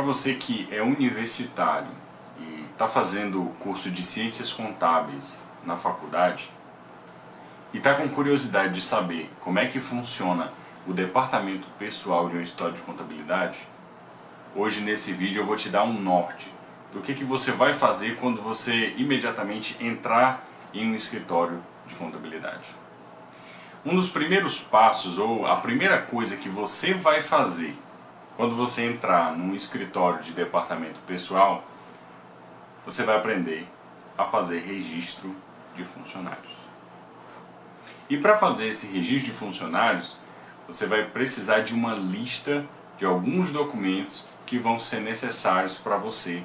você que é universitário e está fazendo o curso de Ciências Contábeis na faculdade e está com curiosidade de saber como é que funciona o departamento pessoal de um escritório de contabilidade, hoje nesse vídeo eu vou te dar um norte do que você vai fazer quando você imediatamente entrar em um escritório de contabilidade. Um dos primeiros passos, ou a primeira coisa que você vai fazer quando você entrar num escritório de departamento pessoal, você vai aprender a fazer registro de funcionários. E para fazer esse registro de funcionários, você vai precisar de uma lista de alguns documentos que vão ser necessários para você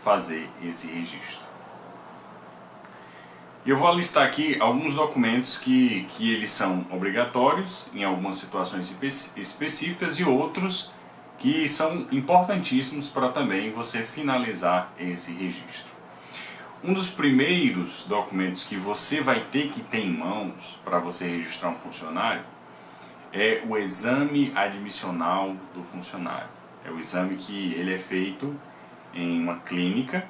fazer esse registro. E eu vou listar aqui alguns documentos que eles são obrigatórios em algumas situações específicas e outros que são importantíssimos para também você finalizar esse registro. Um dos primeiros documentos que você vai ter que ter em mãos para você registrar um funcionário é o exame admissional do funcionário. É o exame que ele é feito em uma clínica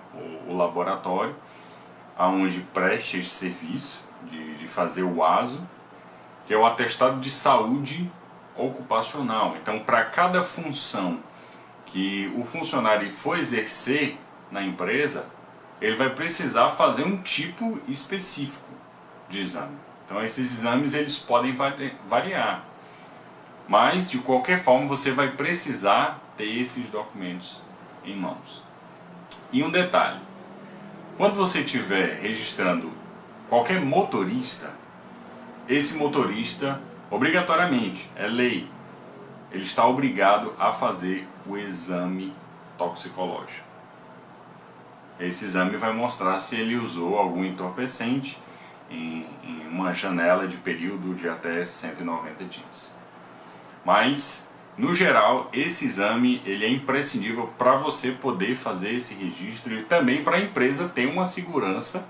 ou laboratório, onde preste esse serviço de fazer o ASO, que é o atestado de saúde ocupacional. Então, para cada função que o funcionário for exercer na empresa, ele vai precisar fazer um tipo específico de exame. Então, esses exames eles podem variar, mas de qualquer forma você vai precisar ter esses documentos em mãos. E um detalhe: quando você estiver registrando qualquer motorista, esse motorista, obrigatoriamente, é lei, ele está obrigado a fazer o exame toxicológico. Esse exame vai mostrar se ele usou algum entorpecente em uma janela de período de até 190 dias. Mas, no geral, esse exame ele é imprescindível para você poder fazer esse registro e também para a empresa ter uma segurança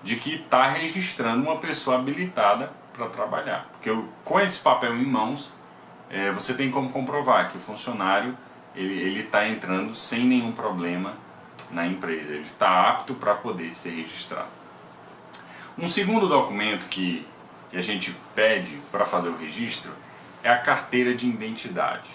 de que está registrando uma pessoa habilitada para trabalhar. Porque com esse papel em mãos, você tem como comprovar que o funcionário ele está entrando sem nenhum problema na empresa, ele está apto para poder ser registrado. Um segundo documento que a gente pede para fazer o registro é a carteira de identidade.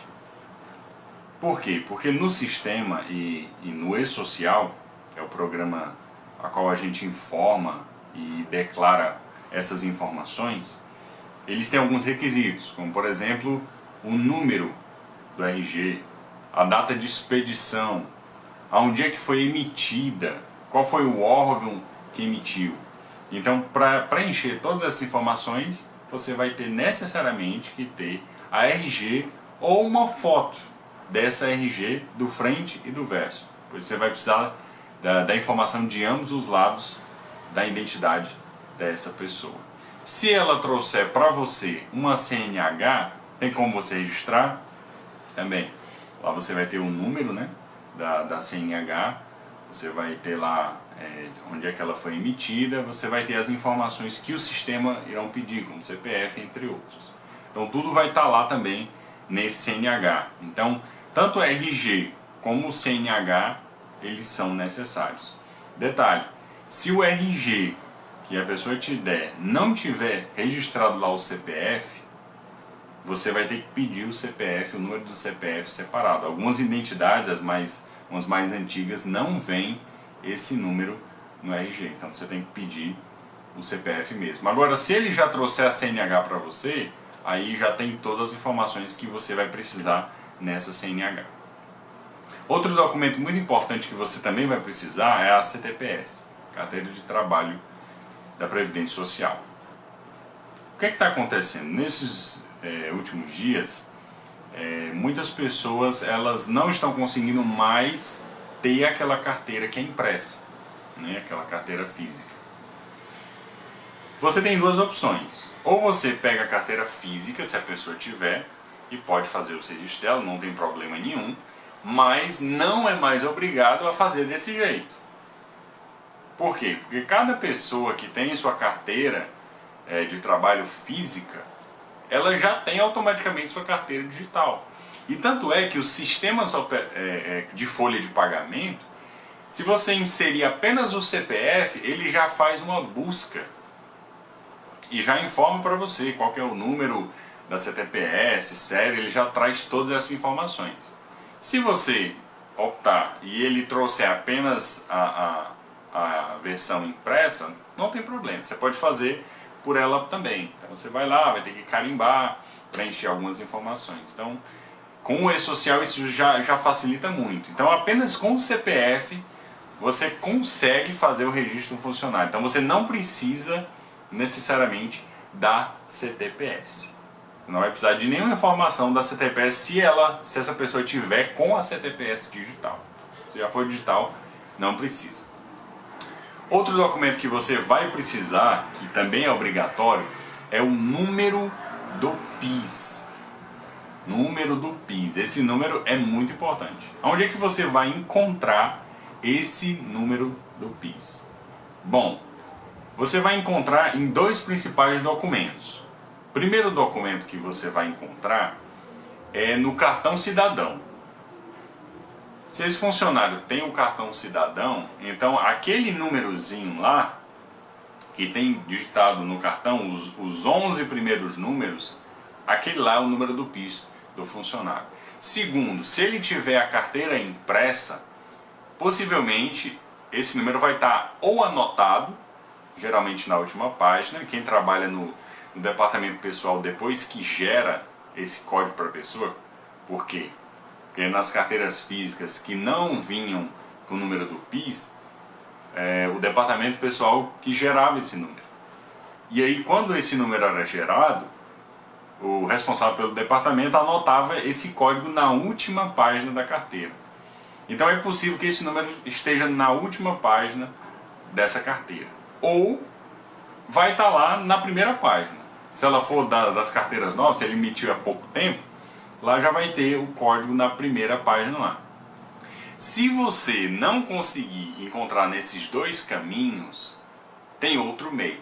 Por quê? Porque no sistema e no e-social, que é o programa a qual a gente informa e declara essas informações, eles têm alguns requisitos, como por exemplo o número do RG, a data de expedição, aonde é que foi emitida, qual foi o órgão que emitiu. Então, para preencher todas essas informações, você vai ter necessariamente que ter a RG ou uma foto dessa RG do frente e do verso. Pois você vai precisar da informação de ambos os lados da identidade dessa pessoa. Se ela trouxer para você uma CNH, tem como você registrar? Também. Lá você vai ter o número, né, da CNH, você vai ter lá onde é que ela foi emitida, você vai ter as informações que o sistema irão pedir, como CPF, entre outros. Então tudo vai estar lá também nesse CNH. Então, tanto o RG como o CNH, eles são necessários. Detalhe, se o RG que a pessoa te der não tiver registrado lá o CPF, você vai ter que pedir o CPF, o número do CPF separado. Algumas identidades, umas mais antigas, não vem esse número no RG, então você tem que pedir o CPF mesmo. Agora, se ele já trouxer a CNH para você, aí já tem todas as informações que você vai precisar nessa CNH. Outro documento muito importante que você também vai precisar é a CTPS, Carteira de Trabalho da Previdência Social. O que está acontecendo? Nesses últimos dias, muitas pessoas elas não estão conseguindo mais ter aquela carteira que é impressa, né? Aquela carteira física. Você tem duas opções: ou você pega a carteira física, se a pessoa tiver, e pode fazer o registro dela, não tem problema nenhum, mas não é mais obrigado a fazer desse jeito. Por quê? Porque cada pessoa que tem sua carteira de trabalho física, ela já tem automaticamente sua carteira digital. E tanto é que os sistemas de folha de pagamento, se você inserir apenas o CPF, ele já faz uma busca e já informa para você qual que é o número da CTPS, série, ele já traz todas essas informações. Se você optar e ele trouxer apenas a versão impressa, não tem problema, você pode fazer por ela também. Então você vai lá, vai ter que carimbar, preencher algumas informações. Então, com o e-social isso já facilita muito. Então, apenas com o CPF você consegue fazer o registro do funcionário. Então, você não precisa necessariamente da CTPS. Não vai precisar de nenhuma informação da CTPS se essa pessoa tiver com a CTPS digital. Se já for digital, não precisa. Outro documento que você vai precisar, que também é obrigatório, é o número do PIS. Número do PIS. Esse número é muito importante. Onde é que você vai encontrar esse número do PIS? Bom, você vai encontrar em dois principais documentos. O primeiro documento que você vai encontrar é no cartão cidadão. Se esse funcionário tem um cartão cidadão, então aquele númerozinho lá, que tem digitado no cartão, os 11 primeiros números, aquele lá é o número do PIS do funcionário. Segundo, se ele tiver a carteira impressa, possivelmente esse número vai estar ou anotado, geralmente na última página. Quem trabalha no departamento pessoal, depois que gera esse código para a pessoa, por quê? Porque nas carteiras físicas que não vinham com o número do PIS, o departamento pessoal que gerava esse número. E aí, quando esse número era gerado, o responsável pelo departamento anotava esse código na última página da carteira. Então é possível que esse número esteja na última página dessa carteira. Ou vai estar lá na primeira página. Se ela for das carteiras novas, se ele emitiu há pouco tempo, lá já vai ter o código na primeira página lá. Se você não conseguir encontrar nesses dois caminhos, tem outro meio,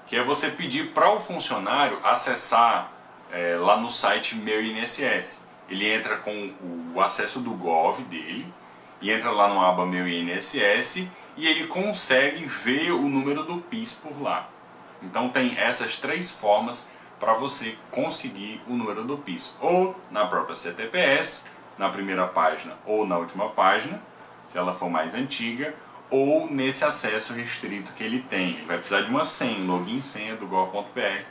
que é você pedir para o funcionário acessar lá no site Meu INSS. Ele entra com o acesso do Gov dele, e entra lá no aba Meu INSS, e ele consegue ver o número do PIS por lá. Então tem essas três formas para você conseguir o número do PIS, ou na própria CTPS, na primeira página ou na última página, se ela for mais antiga, ou nesse acesso restrito que ele tem. Ele vai precisar de uma senha, login e senha do gov.br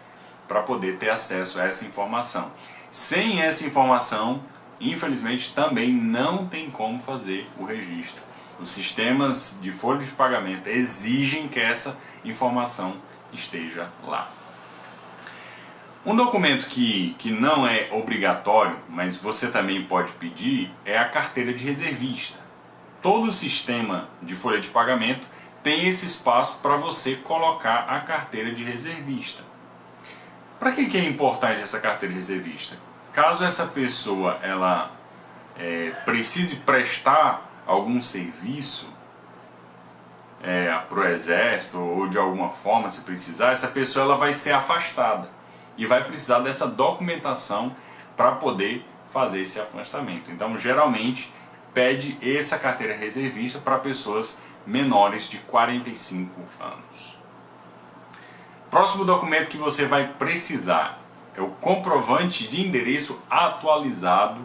para poder ter acesso a essa informação. Sem essa informação, infelizmente, também não tem como fazer o registro. Os sistemas de folha de pagamento exigem que essa informação esteja lá. Um documento que não é obrigatório, mas você também pode pedir, é a carteira de reservista. Todo sistema de folha de pagamento tem esse espaço para você colocar a carteira de reservista. Para que é importante essa carteira de reservista? Caso essa pessoa precise prestar algum serviço para o exército ou de alguma forma, se precisar, essa pessoa ela vai ser afastada e vai precisar dessa documentação para poder fazer esse afastamento. Então, geralmente, pede essa carteira reservista para pessoas menores de 45 anos. Próximo documento que você vai precisar é o comprovante de endereço atualizado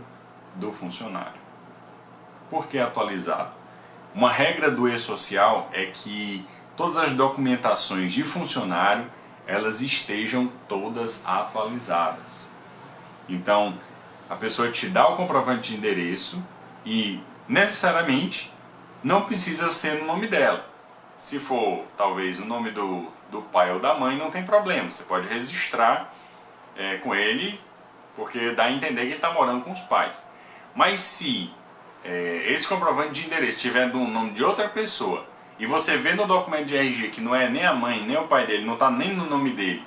do funcionário. Por que atualizado? Uma regra do e-social é que todas as documentações de funcionário elas estejam todas atualizadas. Então, a pessoa te dá o comprovante de endereço e, necessariamente, não precisa ser no nome dela. Se for, talvez, o nome do pai ou da mãe, não tem problema. Você pode registrar com ele, porque dá a entender que ele está morando com os pais. Mas se esse comprovante de endereço estiver no nome de outra pessoa, e você vê no documento de RG que não é nem a mãe, nem o pai dele, não está nem no nome dele,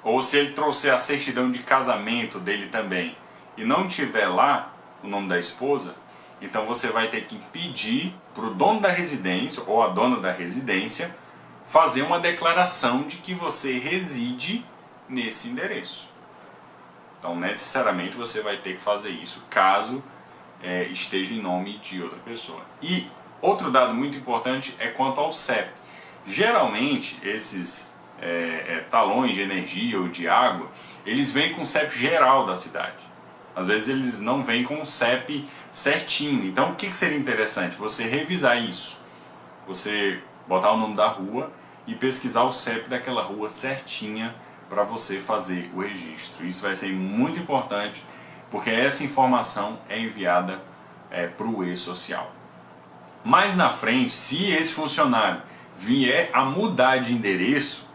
ou se ele trouxer a certidão de casamento dele também, e não tiver lá o nome da esposa, então você vai ter que pedir para o dono da residência, ou a dona da residência, fazer uma declaração de que você reside nesse endereço. Então necessariamente você vai ter que fazer isso caso esteja em nome de outra pessoa. E outro dado muito importante é quanto ao CEP. Geralmente esses talões de energia ou de água, eles vêm com o CEP geral da cidade. Às vezes eles não vêm com o CEP certinho. Então o que seria interessante? Você revisar isso. Você botar o nome da rua e pesquisar o CEP daquela rua certinha para você fazer o registro. Isso vai ser muito importante, porque essa informação é enviada para o e-social. Mais na frente, se esse funcionário vier a mudar de endereço,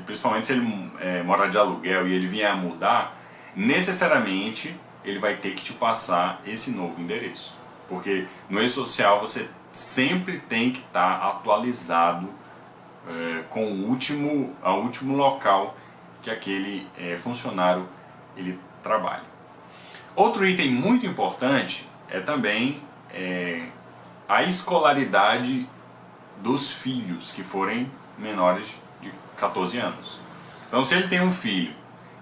principalmente se ele mora de aluguel e ele vier a mudar, necessariamente ele vai ter que te passar esse novo endereço. Porque no e-social você sempre tem que estar atualizado com o último local que aquele funcionário ele trabalha. Outro item muito importante é também a escolaridade dos filhos que forem menores de 14 anos. Então, se ele tem um filho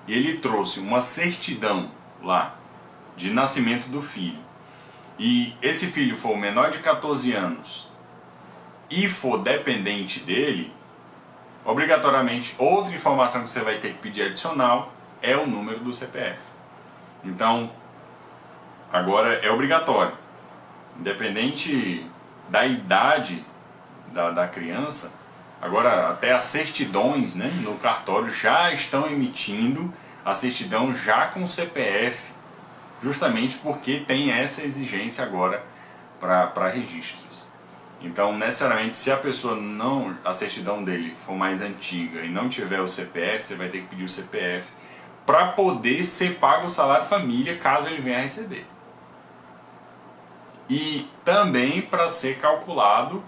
e ele trouxe uma certidão lá de nascimento do filho, e esse filho for menor de 14 anos e for dependente dele, obrigatoriamente outra informação que você vai ter que pedir adicional é o número do CPF. Então, agora é obrigatório, independente da idade da criança. Agora até as certidões, né, no cartório já estão emitindo a certidão já com o CPF, justamente porque tem essa exigência agora para registros. Então, necessariamente, se a pessoa a certidão dele for mais antiga e não tiver o CPF, você vai ter que pedir o CPF para poder ser pago o salário família caso ele venha a receber. E também para ser calculado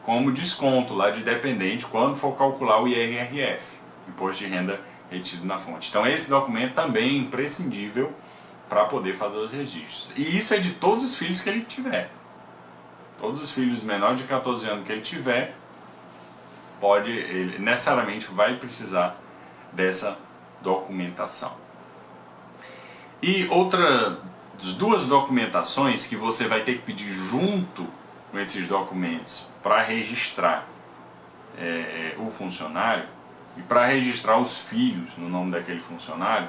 como desconto lá de dependente quando for calcular o IRRF, Imposto de Renda Retido na Fonte. Então esse documento também é imprescindível para poder fazer os registros. E isso é de todos os filhos que ele tiver. Todos os filhos menores de 14 anos que ele tiver, ele necessariamente vai precisar dessa documentação. E outras duas documentações que você vai ter que pedir junto com esses documentos para registrar o funcionário e para registrar os filhos no nome daquele funcionário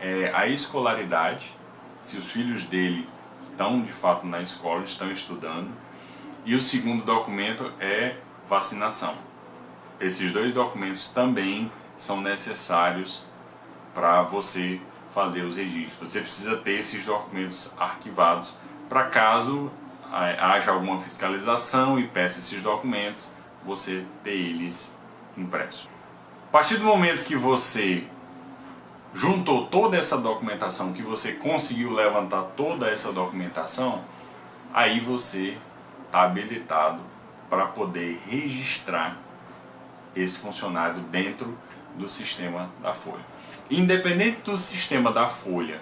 é a escolaridade, se os filhos dele estão de fato na escola, estão estudando, e o segundo documento é vacinação. Esses dois documentos também são necessários para você fazer os registros. Você precisa ter esses documentos arquivados para caso haja alguma fiscalização e peça esses documentos, você ter eles impressos. A partir do momento que você juntou toda essa documentação, que você conseguiu levantar toda essa documentação, aí você está habilitado para poder registrar esse funcionário dentro do sistema da Folha. Independente do sistema da Folha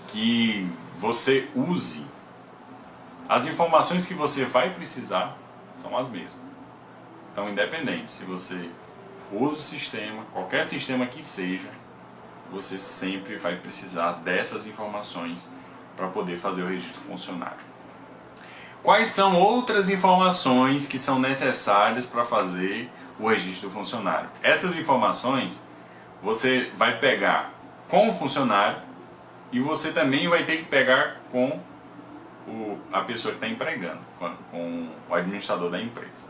que você use, as informações que você vai precisar são as mesmas. Então, independente se você usa o sistema, qualquer sistema que seja, você sempre vai precisar dessas informações para poder fazer o registro funcionário. Quais são outras informações que são necessárias para fazer o registro do funcionário? Essas informações você vai pegar com o funcionário e você também vai ter que pegar com a pessoa que está empregando, com o administrador da empresa.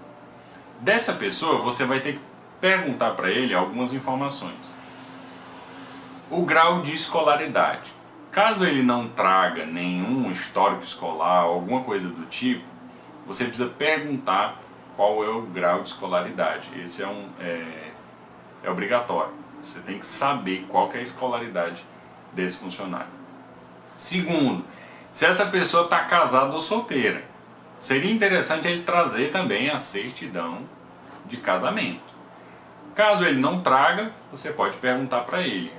Dessa pessoa você vai ter que perguntar para ele algumas informações. O grau de escolaridade. Caso ele não traga nenhum histórico escolar, alguma coisa do tipo, você precisa perguntar qual é o grau de escolaridade. Esse é obrigatório. Você tem que saber qual que é a escolaridade desse funcionário. Segundo, se essa pessoa está casada ou solteira, seria interessante ele trazer também a certidão de casamento. Caso ele não traga, você pode perguntar para ele: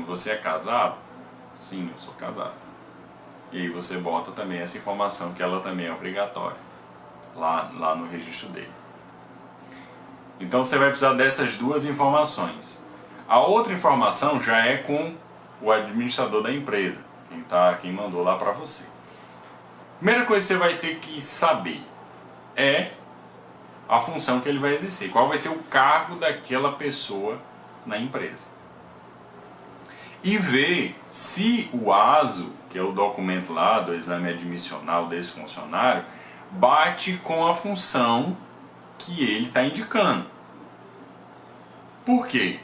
você é casado? Sim, eu sou casado. E aí você bota também essa informação, que ela também é obrigatória lá no registro dele. Então você vai precisar dessas duas informações. A outra informação já é com o administrador da empresa, quem mandou lá para você. Primeira coisa que você vai ter que saber é a função que ele vai exercer, qual vai ser o cargo daquela pessoa na empresa. E ver se o ASO, que é o documento lá do exame admissional desse funcionário, bate com a função que ele está indicando. Por quê?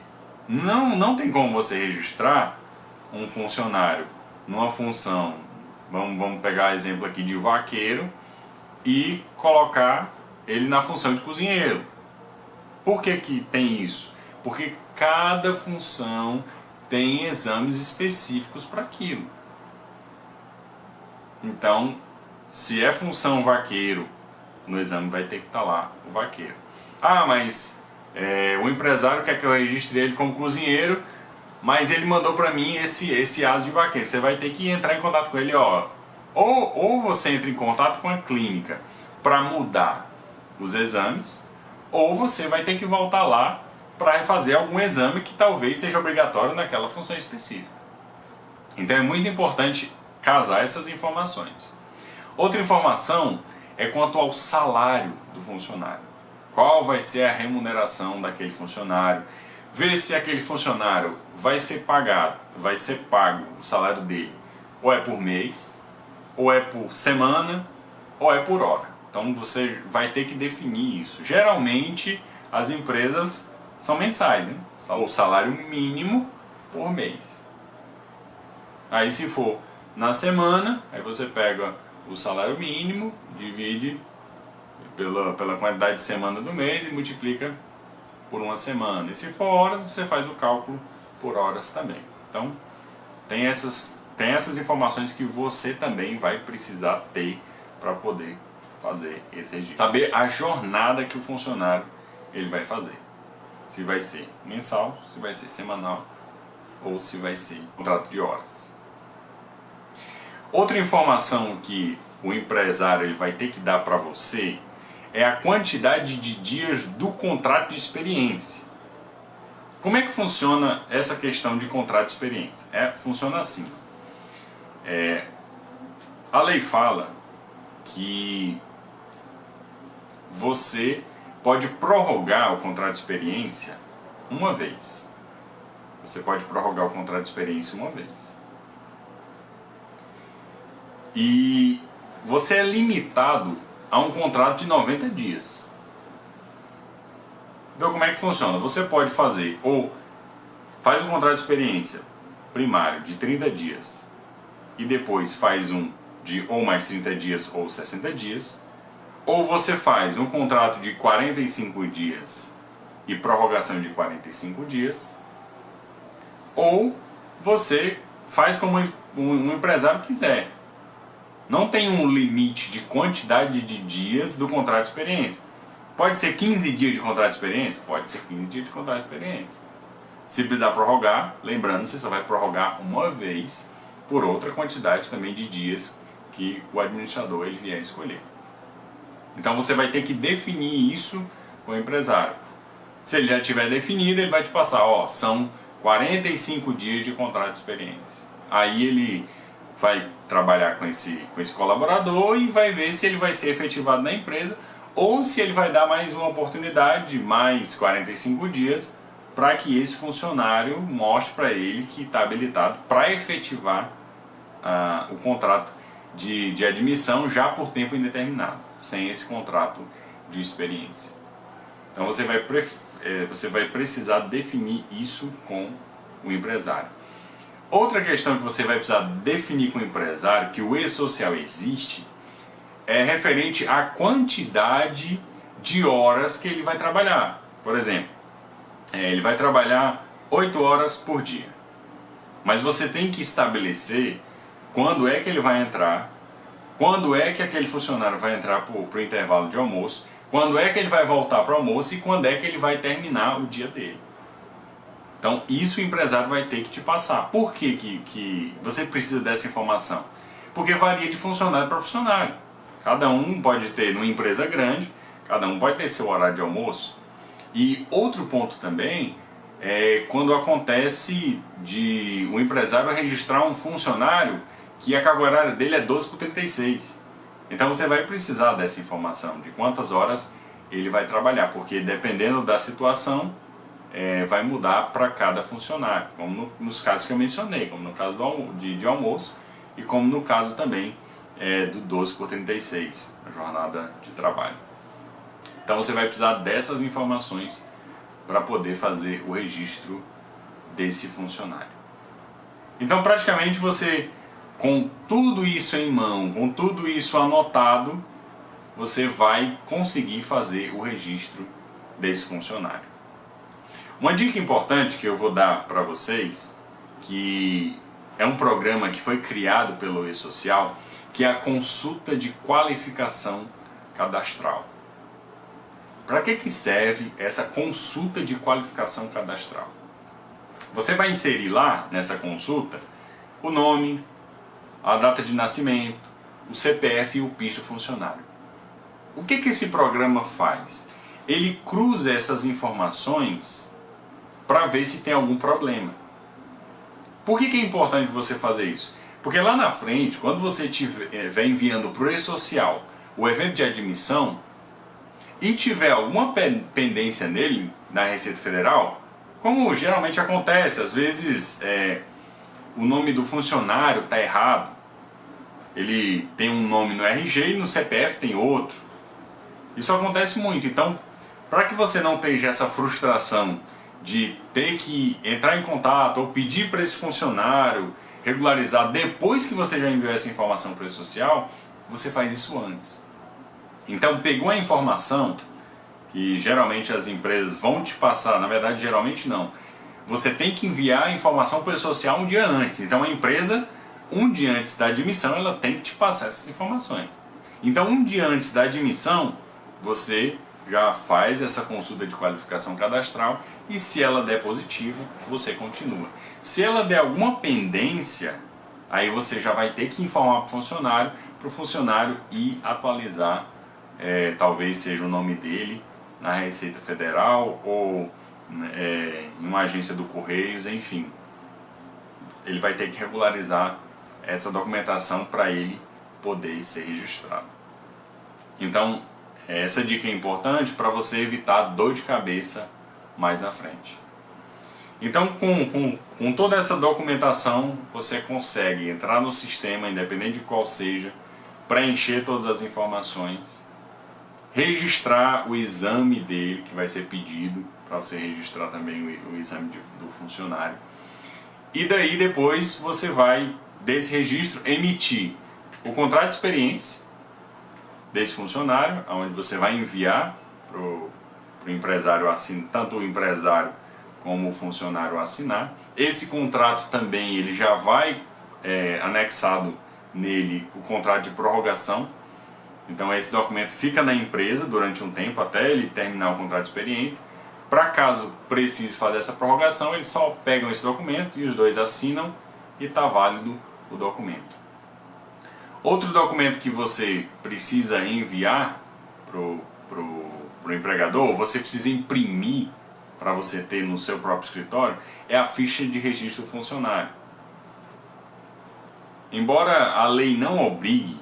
Não tem como você registrar um funcionário numa função, vamos pegar exemplo aqui de vaqueiro, e colocar ele na função de cozinheiro. Por que que tem isso? Porque cada função tem exames específicos para aquilo. Então, se é função vaqueiro, no exame vai ter que estar lá o vaqueiro. Ah, mas o empresário quer que eu registre ele como cozinheiro, mas ele mandou para mim esse ASO de vaqueiro. Você vai ter que entrar em contato com ele, ó. Ou você entra em contato com a clínica para mudar os exames, ou você vai ter que voltar lá para fazer algum exame que talvez seja obrigatório naquela função específica. Então é muito importante casar essas informações. Outra informação é quanto ao salário do funcionário. Qual vai ser a remuneração daquele funcionário? Ver se aquele funcionário vai ser pago o salário dele, ou é por mês, ou é por semana, ou é por hora. Então você vai ter que definir isso. Geralmente as empresas são mensais, né? O salário mínimo por mês. Aí se for na semana, aí você pega o salário mínimo, divide pela quantidade de semana do mês e multiplica por uma semana. E se for horas, você faz o cálculo por horas também. Então tem essas informações que você também vai precisar ter para poder fazer esse registro. Saber a jornada que o funcionário ele vai fazer. Se vai ser mensal, se vai ser semanal ou se vai ser contrato de horas. Outra informação que o empresário ele vai ter que dar para você é a quantidade de dias do contrato de experiência. Como é que funciona essa questão de contrato de experiência? Funciona assim. A lei fala que você pode prorrogar o contrato de experiência uma vez. Você pode prorrogar o contrato de experiência uma vez. E você é limitado a um contrato de 90 dias. Então como é que funciona? Você pode fazer faz um contrato de experiência primário de 30 dias e depois faz um de ou mais 30 dias ou 60 dias, ou você faz um contrato de 45 dias e prorrogação de 45 dias, ou você faz como um empresário quiser. Não tem um limite de quantidade de dias do contrato de experiência. Pode ser 15 dias de contrato de experiência? Pode ser 15 dias de contrato de experiência. Se precisar prorrogar, lembrando, você só vai prorrogar uma vez por outra quantidade também de dias que o administrador ele vier escolher. Então você vai ter que definir isso com o empresário. Se ele já tiver definido, ele vai te passar, são 45 dias de contrato de experiência. Aí ele vai trabalhar com esse colaborador e vai ver se ele vai ser efetivado na empresa ou se ele vai dar mais uma oportunidade, mais 45 dias, para que esse funcionário mostre para ele que está habilitado para efetivar o contrato de admissão já por tempo indeterminado, sem esse contrato de experiência. Então você vai precisar definir isso com o empresário. Outra questão que você vai precisar definir com o empresário, que o e-social existe, é referente à quantidade de horas que ele vai trabalhar. Por exemplo, ele vai trabalhar 8 horas por dia. Mas você tem que estabelecer quando é que ele vai entrar, quando é que aquele funcionário vai entrar para o intervalo de almoço, quando é que ele vai voltar para o almoço e quando é que ele vai terminar o dia dele. Então isso o empresário vai ter que te passar. Por que você precisa dessa informação? Porque varia de funcionário para funcionário. Cada um pode ter, numa empresa grande, cada um pode ter seu horário de almoço. E outro ponto também é quando acontece de o empresário registrar um funcionário que a carga horária dele é 12/36. Então você vai precisar dessa informação, de quantas horas ele vai trabalhar, porque dependendo da situação, vai mudar para cada funcionário, como nos casos que eu mencionei, como no caso de almoço e como no caso também do 12/36, a jornada de trabalho. Então você vai precisar dessas informações para poder fazer o registro desse funcionário. Então praticamente você, com tudo isso em mão, com tudo isso anotado, você vai conseguir fazer o registro desse funcionário. Uma dica importante que eu vou dar para vocês, que é um programa que foi criado pelo eSocial, que é a consulta de qualificação cadastral. Para que serve essa consulta de qualificação cadastral? Você vai inserir lá nessa consulta o nome, a data de nascimento, o CPF e o PIS do funcionário. O que esse programa faz? Ele cruza essas informações para ver se tem algum problema. Por que é importante você fazer isso? Porque lá na frente, quando você estiver enviando para o eSocial o evento de admissão e tiver alguma pendência nele, na Receita Federal, como geralmente acontece, às vezes o nome do funcionário está errado, ele tem um nome no RG e no CPF tem outro. Isso acontece muito. Então, para que você não tenha essa frustração de ter que entrar em contato ou pedir para esse funcionário regularizar depois que você já enviou essa informação para o eSocial, você faz isso antes. Então pegou a informação, que geralmente as empresas vão te passar, na verdade geralmente não, você tem que enviar a informação para o eSocial um dia antes. Então a empresa, um dia antes da admissão, ela tem que te passar essas informações. Então um dia antes da admissão, você já faz essa consulta de qualificação cadastral e se ela der positivo, você continua. Se ela der alguma pendência, aí você já vai ter que informar para o funcionário ir atualizar, talvez seja o nome dele na Receita Federal ou em uma agência do Correios, enfim. Ele vai ter que regularizar essa documentação para ele poder ser registrado. Então, essa dica é importante para você evitar dor de cabeça mais na frente. Então, com toda essa documentação, você consegue entrar no sistema, independente de qual seja, preencher todas as informações, registrar o exame dele, que vai ser pedido para você registrar também o exame do funcionário. E daí depois você vai, desse registro, emitir o contrato de experiência desse funcionário, onde você vai enviar para o empresário assinar, tanto o empresário como o funcionário assinar. Esse contrato também ele já vai anexado nele o contrato de prorrogação. Então esse documento fica na empresa durante um tempo até ele terminar o contrato de experiência. Para caso precise fazer essa prorrogação, eles só pegam esse documento e os dois assinam e está válido o documento. Outro documento que você precisa enviar pro empregador, você precisa imprimir para você ter no seu próprio escritório, é a ficha de registro do funcionário. Embora a lei não obrigue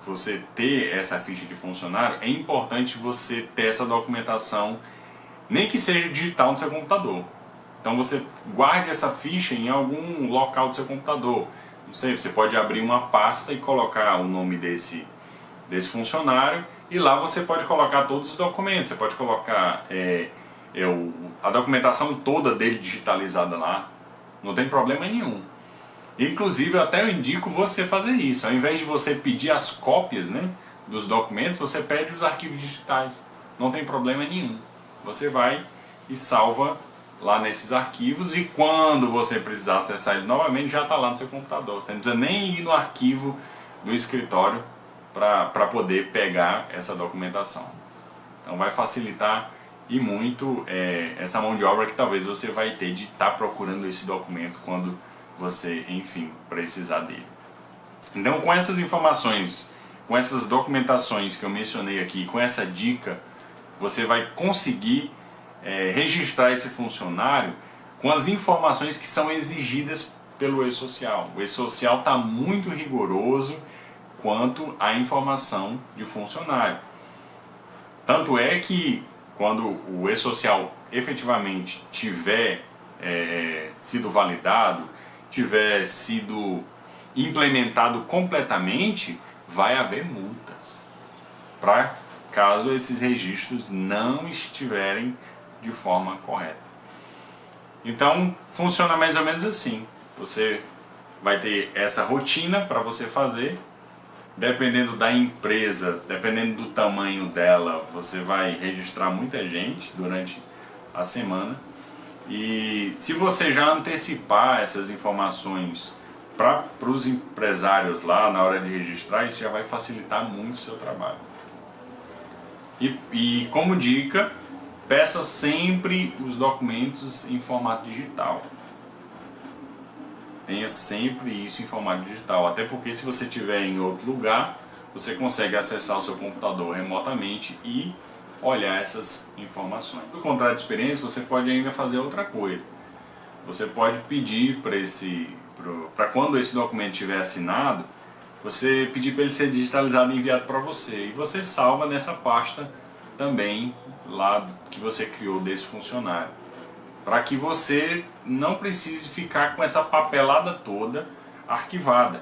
você ter essa ficha de funcionário, é importante você ter essa documentação, nem que seja digital no seu computador. Então você guarde essa ficha em algum local do seu computador. Não sei, você pode abrir uma pasta e colocar o nome desse funcionário e lá você pode colocar todos os documentos, você pode colocar a documentação toda dele digitalizada lá, não tem problema nenhum. Inclusive até eu indico você fazer isso, ao invés de você pedir as cópias, né, dos documentos, você pede os arquivos digitais, não tem problema nenhum. Você vai e salva lá nesses arquivos e quando você precisar acessar ele novamente já está lá no seu computador. Você não precisa nem ir no arquivo do escritório para poder pegar essa documentação. Então vai facilitar e muito essa mão de obra que talvez você vai ter de estar procurando esse documento quando você, enfim, precisar dele. Então com essas informações, com essas documentações que eu mencionei aqui, com essa dica, você vai conseguir registrar esse funcionário com as informações que são exigidas pelo e-social. O e-social está muito rigoroso quanto à informação de funcionário. Tanto é que quando o e-social efetivamente tiver sido validado, tiver sido implementado completamente, vai haver multas para caso esses registros não estiverem de forma correta. Então funciona mais ou menos assim. Você vai ter essa rotina para você fazer. Dependendo da empresa, dependendo do tamanho dela, você vai registrar muita gente durante a semana. E se você já antecipar essas informações para os empresários lá na hora de registrar, isso já vai facilitar muito o seu trabalho. E como dica, peça sempre os documentos em formato digital. Tenha sempre isso em formato digital, até porque se você estiver em outro lugar, você consegue acessar o seu computador remotamente e olhar essas informações. No contrato de experiência, você pode ainda fazer outra coisa. Você pode pedir para quando esse documento estiver assinado, você pedir para ele ser digitalizado e enviado para você. E você salva nessa pasta também lá que você criou desse funcionário, para que você não precise ficar com essa papelada toda arquivada.